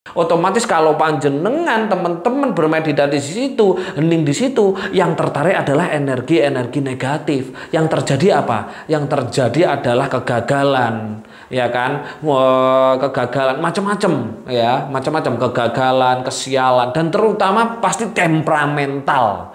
Otomatis kalau panjenengan teman-teman bermeditasi di situ, hening di situ, yang tertarik adalah energi-energi negatif. Yang terjadi apa? Yang terjadi adalah kegagalan, ya kan? Kegagalan macam-macam, ya, macam-macam kegagalan, kesialan, dan terutama pasti temperamental.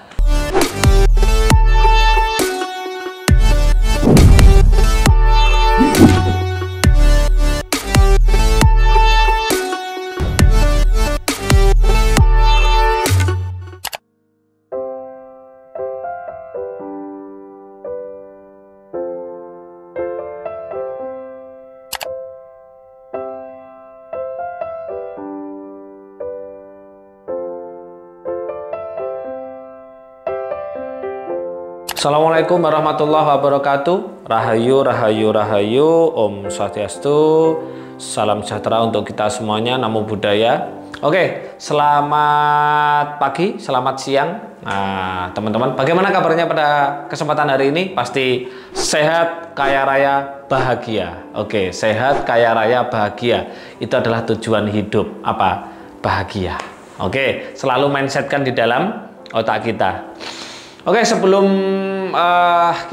Assalamualaikum warahmatullahi wabarakatuh. Rahayu, rahayu, rahayu. Om Swastiastu. Salam sejahtera untuk kita semuanya. Namo Buddhaya. Oke, selamat pagi, selamat siang. Nah, teman-teman, bagaimana kabarnya pada kesempatan hari ini? Pasti sehat, kaya raya, bahagia. Oke, sehat, kaya raya, bahagia. Itu adalah tujuan hidup. Apa? Bahagia. Oke, selalu mindsetkan di dalam otak kita. Oke, sebelum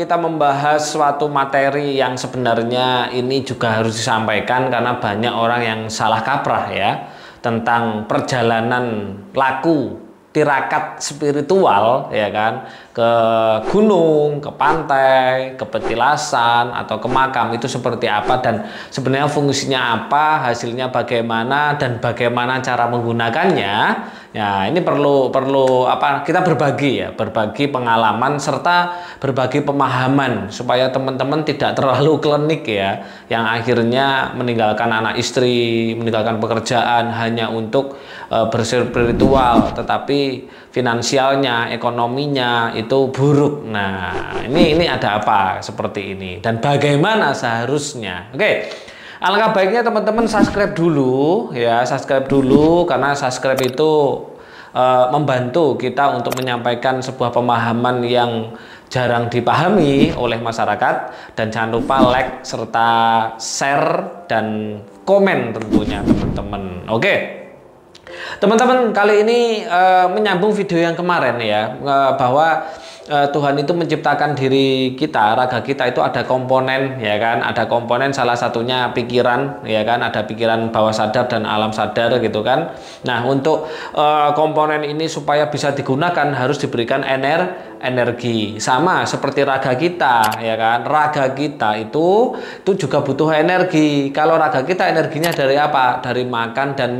kita membahas suatu materi yang sebenarnya ini juga harus disampaikan karena banyak orang yang salah kaprah ya tentang perjalanan laku tirakat spiritual, ya kan, ke gunung, ke pantai, ke petilasan atau ke makam itu seperti apa dan sebenarnya fungsinya apa, hasilnya bagaimana dan bagaimana cara menggunakannya. Ya, ini perlu apa? Kita berbagi ya, berbagi pengalaman serta berbagi pemahaman supaya teman-teman tidak terlalu klinik ya, yang akhirnya meninggalkan anak istri, meninggalkan pekerjaan hanya untuk berspiritual, tetapi finansialnya, ekonominya itu buruk. Nah, ini ada apa seperti ini dan bagaimana seharusnya? Oke. Alangkah baiknya teman-teman subscribe dulu ya, subscribe dulu karena subscribe itu membantu kita untuk menyampaikan sebuah pemahaman yang jarang dipahami oleh masyarakat, dan jangan lupa like serta share dan komen tentunya teman-teman. Oke. Teman-teman, kali ini menyambung video yang kemarin ya, bahwa Tuhan itu menciptakan diri kita, raga kita itu ada komponen, ya kan, ada komponen salah satunya pikiran, ya kan, ada pikiran bawah sadar dan alam sadar gitu kan. Nah, untuk komponen ini supaya bisa digunakan harus diberikan energi, sama seperti raga kita, ya kan, raga kita itu juga butuh energi. Kalau raga kita energinya dari apa? Dari makan dan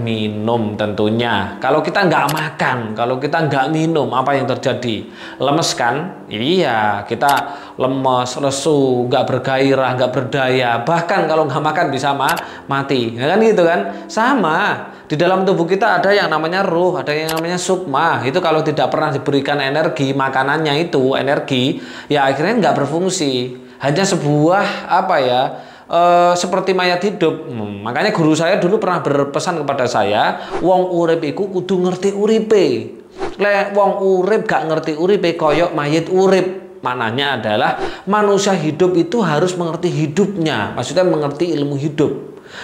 minum tentunya. Kalau kita nggak makan, kalau kita nggak minum, apa yang terjadi? Lemes kan? Iya, kita lemes, lesu, nggak bergairah, nggak berdaya. Bahkan kalau nggak makan bisa mati, ya kan gitu kan? Sama, di dalam tubuh kita ada yang namanya ruh, ada yang namanya sukma. Itu kalau tidak pernah diberikan energi, makanannya itu energi, ya akhirnya nggak berfungsi. Hanya sebuah apa ya? Seperti mayat hidup. Makanya guru saya dulu pernah berpesan kepada saya, wong urip iku kudu ngerti uripe. Lek wong urip gak ngerti uripe koyok mayit urip. Maknanya adalah manusia hidup itu harus mengerti hidupnya, maksudnya mengerti ilmu hidup.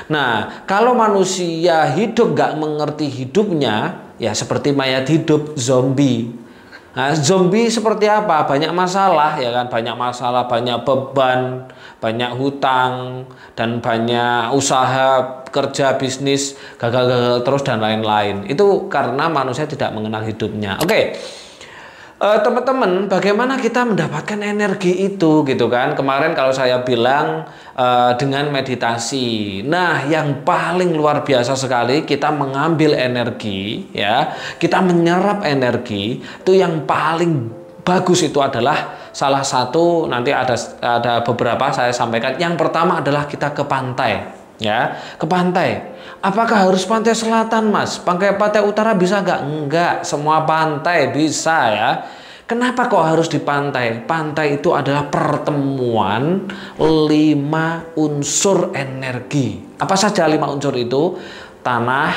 Nah, kalau manusia hidup gak mengerti hidupnya, ya seperti mayat hidup, zombie. Nah, zombie seperti apa? Banyak masalah, ya kan? Banyak masalah, banyak beban, banyak hutang, dan banyak usaha, kerja, bisnis, gagal-gagal terus, dan lain-lain. Itu karena manusia tidak mengenal hidupnya. Oke. Teman-teman, bagaimana kita mendapatkan energi itu gitu kan? Kemarin kalau saya bilang dengan meditasi. Nah, yang paling luar biasa sekali kita mengambil energi ya, kita menyerap energi itu yang paling bagus itu adalah salah satu, nanti ada beberapa saya sampaikan. Yang pertama adalah kita ke pantai ya, ke pantai. Apakah harus pantai selatan, Mas? Pantai utara bisa nggak? Enggak, semua pantai bisa ya. Kenapa kok harus di pantai? Pantai itu adalah pertemuan 5 unsur energi. Apa saja 5 unsur itu? Tanah,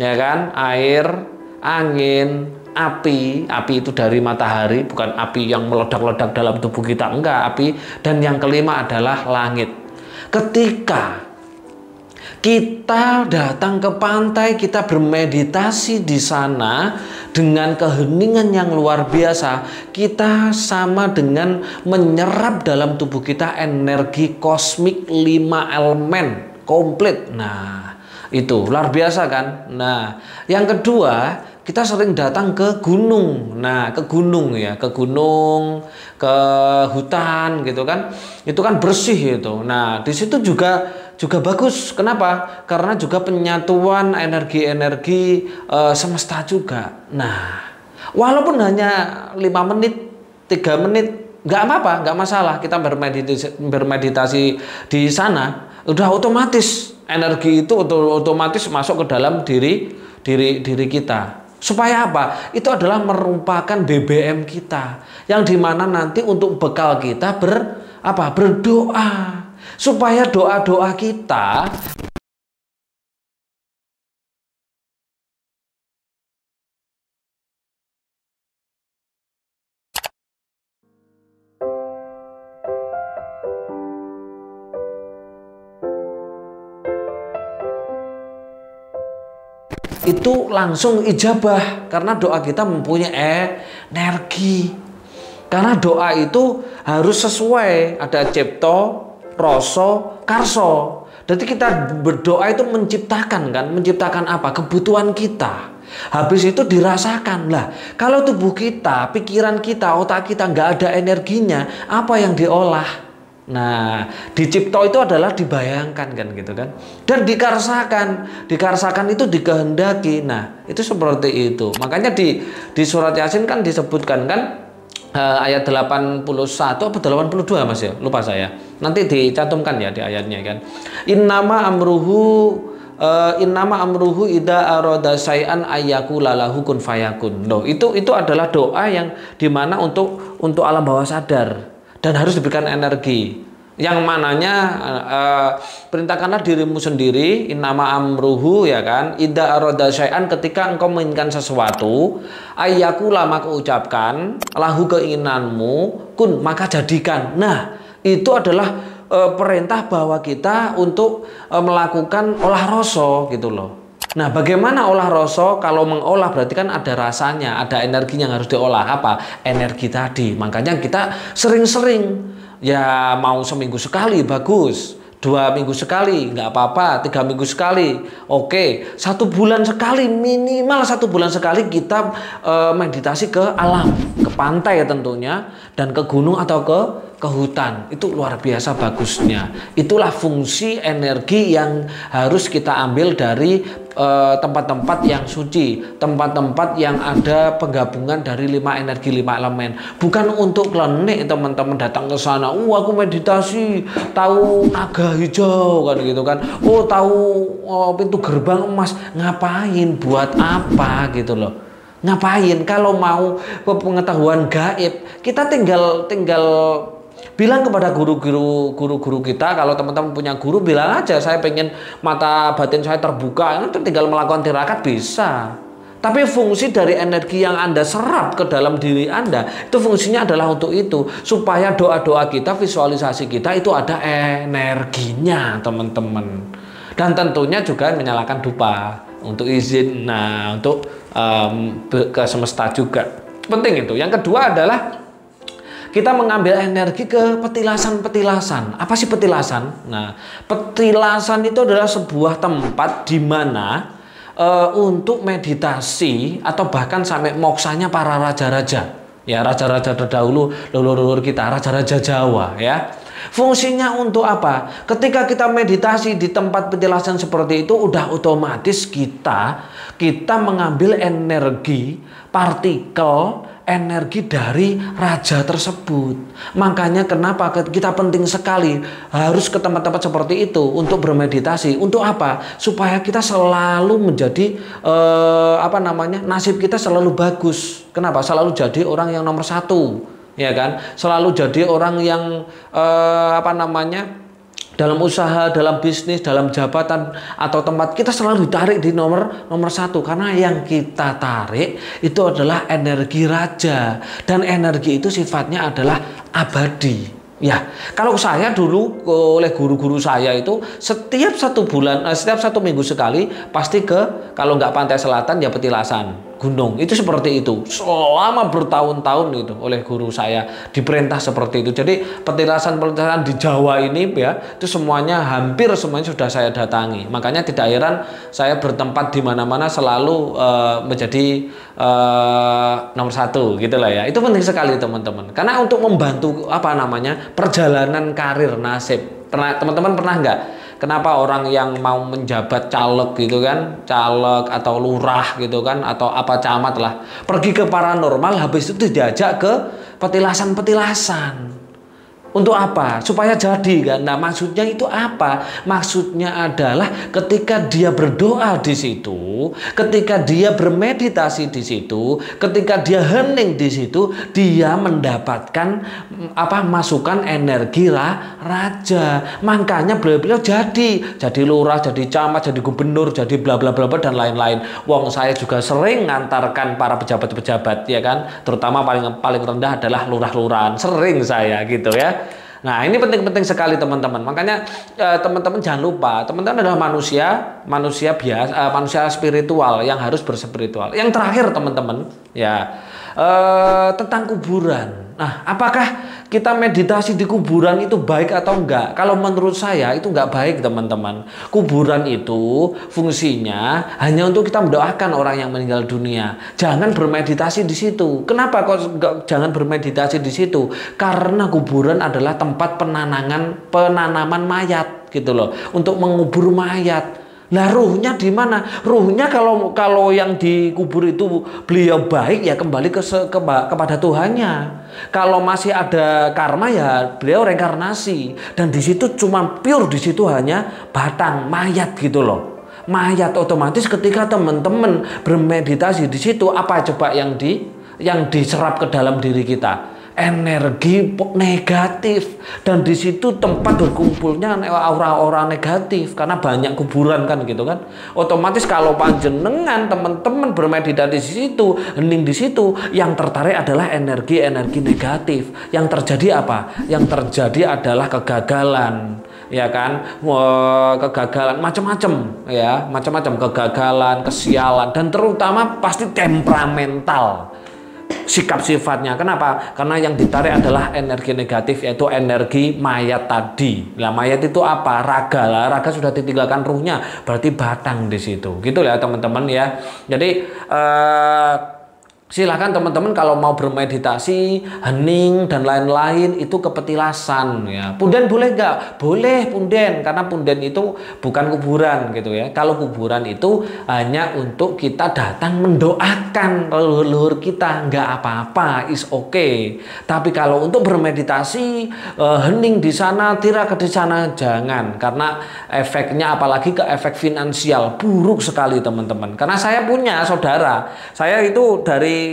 ya kan, air, angin, api. Api itu dari matahari, bukan api yang meledak-ledak dalam tubuh kita, enggak, api. Dan yang kelima adalah langit. Ketika Kita datang ke pantai, kita bermeditasi di sana dengan keheningan yang luar biasa. Kita sama dengan menyerap dalam tubuh kita energi kosmik 5 elemen komplit. Nah, itu luar biasa kan? Nah, yang kedua, kita sering datang ke gunung. Nah, ke gunung ya, ke gunung, ke hutan gitu kan. Itu kan bersih itu. Nah, di situ juga bagus. Kenapa? Karena juga penyatuan energi-energi semesta juga. Nah, walaupun hanya 5 menit, 3 menit, nggak apa-apa, nggak masalah. Kita bermeditasi di sana, udah otomatis energi itu otomatis masuk ke dalam diri kita. Supaya apa? Itu adalah merupakan BBM kita, yang dimana nanti untuk bekal kita berdoa, supaya doa-doa kita itu langsung ijabah, karena doa kita mempunyai energi. Karena doa itu harus sesuai, ada cipto, rasa, karso. Jadi kita berdoa itu menciptakan kan, menciptakan apa? Kebutuhan kita. Habis itu dirasakan lah. Kalau tubuh kita, pikiran kita, otak kita nggak ada energinya, apa yang diolah? Nah, dicipto itu adalah dibayangkan kan gitu kan. Dan dikarsakan itu dikehendaki. Nah, itu seperti itu. Makanya di surat Yasin kan disebutkan kan ayat 81 atau 82 Mas ya, lupa saya. Nanti dicantumkan ya di ayatnya kan. Innama amruhu idza arada syai'an ayyakula lahu kun fayakun. Loh, itu adalah doa yang dimana untuk alam bawah sadar. Dan harus diberikan energi, yang mananya perintahkanlah dirimu sendiri, innama amruhu ya kan, idza arada syai'an, ketika engkau menginginkan sesuatu, ayyakula maka ucapkan, lahu keinginanmu, kun maka jadikan. Nah, itu adalah perintah bahwa kita untuk melakukan olah rasa gitu loh. Nah, bagaimana olah rasa? Kalau mengolah berarti kan ada rasanya, ada energinya yang harus diolah. Apa? Energi tadi. Makanya kita sering-sering, ya mau seminggu sekali bagus, 2 minggu sekali nggak apa-apa, 3 minggu sekali oke, 1 bulan sekali, minimal 1 bulan sekali kita meditasi ke alam, ke pantai tentunya, dan ke gunung atau ke hutan. Itu luar biasa bagusnya. Itulah fungsi energi yang harus kita ambil dari tempat-tempat yang suci, tempat-tempat yang ada penggabungan dari 5 energi, 5 elemen. Bukan untuk klenik teman-teman datang ke sana, aku meditasi tahu naga hijau kan gitu kan, tahu pintu gerbang emas. Ngapain, buat apa gitu loh? Ngapain? Kalau mau pengetahuan gaib, kita tinggal bilang kepada guru-guru kita. Kalau teman-teman punya guru, bilang aja, saya pengen mata batin saya terbuka, itu tinggal melakukan tirakat bisa. Tapi fungsi dari energi yang Anda serap ke dalam diri Anda, itu fungsinya adalah untuk itu, supaya doa-doa kita, visualisasi kita itu ada energinya teman-teman. Dan tentunya juga menyalakan dupa untuk izin, untuk ke semesta juga penting itu. Yang kedua adalah kita mengambil energi ke petilasan-petilasan. Apa sih petilasan? Nah, petilasan itu adalah sebuah tempat di mana untuk meditasi atau bahkan sampai moksanya para raja-raja. Ya, raja-raja terdahulu, leluhur kita, raja-raja Jawa ya. Fungsinya untuk apa? Ketika kita meditasi di tempat petilasan seperti itu, udah otomatis kita mengambil energi, partikel, energi dari raja tersebut. Makanya kenapa kita penting sekali harus ke tempat-tempat seperti itu untuk bermeditasi. Untuk apa? Supaya kita selalu menjadi nasib kita selalu bagus. Kenapa? Selalu jadi orang yang nomor 1, ya kan? Selalu jadi orang yang dalam usaha, dalam bisnis, dalam jabatan atau tempat, kita selalu ditarik di nomor 1, karena yang kita tarik itu adalah energi raja, dan energi itu sifatnya adalah abadi. Ya, kalau saya dulu oleh guru-guru saya itu setiap 1 bulan, setiap 1 minggu sekali pasti kalau nggak pantai selatan ya Petilasan gunung. Itu seperti itu selama bertahun-tahun itu oleh guru saya diperintah seperti itu. Jadi petilasan-petilasan di Jawa ini ya itu semuanya hampir semuanya sudah saya datangi. Makanya tidak heran saya bertempat di mana-mana selalu menjadi nomor 1 gitu lah ya. Itu penting sekali teman-teman. Karena untuk membantu perjalanan karir nasib. Teman-teman pernah nggak? Kenapa orang yang mau menjabat caleg gitu kan, caleg atau lurah gitu kan, atau apa camat lah, pergi ke paranormal, habis itu diajak ke petilasan-petilasan. Untuk apa? Supaya jadi kan. Nah, maksudnya itu apa? Maksudnya adalah ketika dia berdoa di situ, ketika dia bermeditasi di situ, ketika dia hening di situ, dia mendapatkan masukan energi raja. Makanya beliau jadi lurah, jadi camat, jadi gubernur, jadi bla bla bla dan lain-lain. Wong saya juga sering ngantarkan para pejabat-pejabat ya kan, terutama paling rendah adalah lurah-lurahan. Sering saya gitu ya. Nah, ini penting-penting sekali teman-teman. Makanya teman-teman jangan lupa, teman-teman adalah manusia biasa, manusia spiritual yang harus berspiritual. Yang terakhir teman-teman, ya tentang kuburan. Nah, apakah kita meditasi di kuburan itu baik atau enggak? Kalau menurut saya itu enggak baik teman-teman. Kuburan itu fungsinya hanya untuk kita mendoakan orang yang meninggal dunia. Jangan bermeditasi di situ. Kenapa kok jangan bermeditasi di situ? Karena kuburan adalah tempat penanaman mayat gitu loh. Untuk mengubur mayat. Nah, ruhnya di mana? Ruhnya kalau yang dikubur itu beliau baik ya kembali kepada Tuhannya. Kalau masih ada karma ya beliau reinkarnasi. Dan di situ cuma pure, di situ hanya batang mayat gitu loh. Mayat otomatis ketika teman-teman bermeditasi di situ apa coba yang diserap ke dalam diri kita? Energi negatif, dan di situ tempat berkumpulnya aura-aura negatif karena banyak kuburan kan gitu kan. Otomatis kalau panjenengan teman-teman bermeditasi di situ, hening di situ, yang tertarik adalah energi-energi negatif. Yang terjadi apa? Yang terjadi adalah kegagalan, ya kan, kegagalan macam-macam ya, macam-macam kegagalan, kesialan, dan terutama pasti temperamental sikap sifatnya. Kenapa? Karena yang ditarik adalah energi negatif, yaitu energi mayat tadi. Nah, mayat itu apa? Raga lah. Raga sudah ditinggalkan ruhnya, berarti batang di situ. Gitu ya teman-teman ya. Jadi silahkan teman-teman kalau mau bermeditasi, hening dan lain-lain itu ke petilasan ya. Punden boleh nggak? Boleh punden, karena punden itu bukan kuburan gitu ya. Kalau kuburan itu hanya untuk kita datang mendoakan leluhur kita, nggak apa-apa, is okay. Tapi kalau untuk bermeditasi, hening di sana, tirakat di sana, jangan, karena efeknya apalagi ke efek finansial buruk sekali teman-teman. Karena saya punya saudara, saya itu dari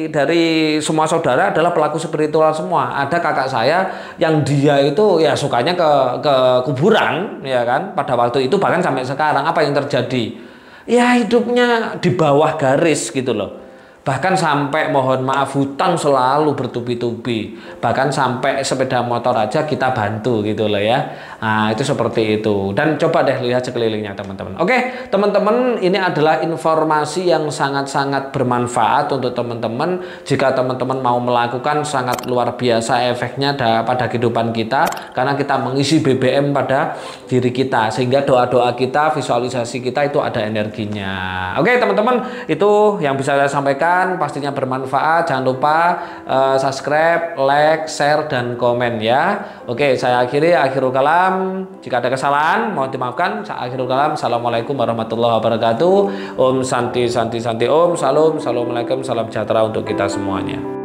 semua saudara adalah pelaku spiritual semua. Ada kakak saya yang dia itu ya sukanya ke kuburan ya kan. Pada waktu itu bahkan sampai sekarang apa yang terjadi? Ya hidupnya di bawah garis gitu loh. Bahkan sampai mohon maaf hutang selalu bertubi-tubi. Bahkan sampai sepeda motor aja kita bantu gitu loh ya. Nah itu seperti itu. Dan coba deh lihat sekelilingnya teman-teman. Oke teman-teman, ini adalah informasi yang sangat-sangat bermanfaat untuk teman-teman. Jika teman-teman mau melakukan, sangat luar biasa efeknya pada kehidupan kita. Karena kita mengisi BBM pada diri kita. Sehingga doa-doa kita, visualisasi kita itu ada energinya. Oke teman-teman, itu yang bisa saya sampaikan. Pastinya bermanfaat. Jangan lupa subscribe, like, share, dan komen ya. Oke, saya akhirul kalam. Jika ada kesalahan mohon dimaafkan. Saya akhirul kalam. Assalamualaikum warahmatullahi wabarakatuh. Om santi santi santi om. Salam. Assalamualaikum. Salam sejahtera untuk kita semuanya.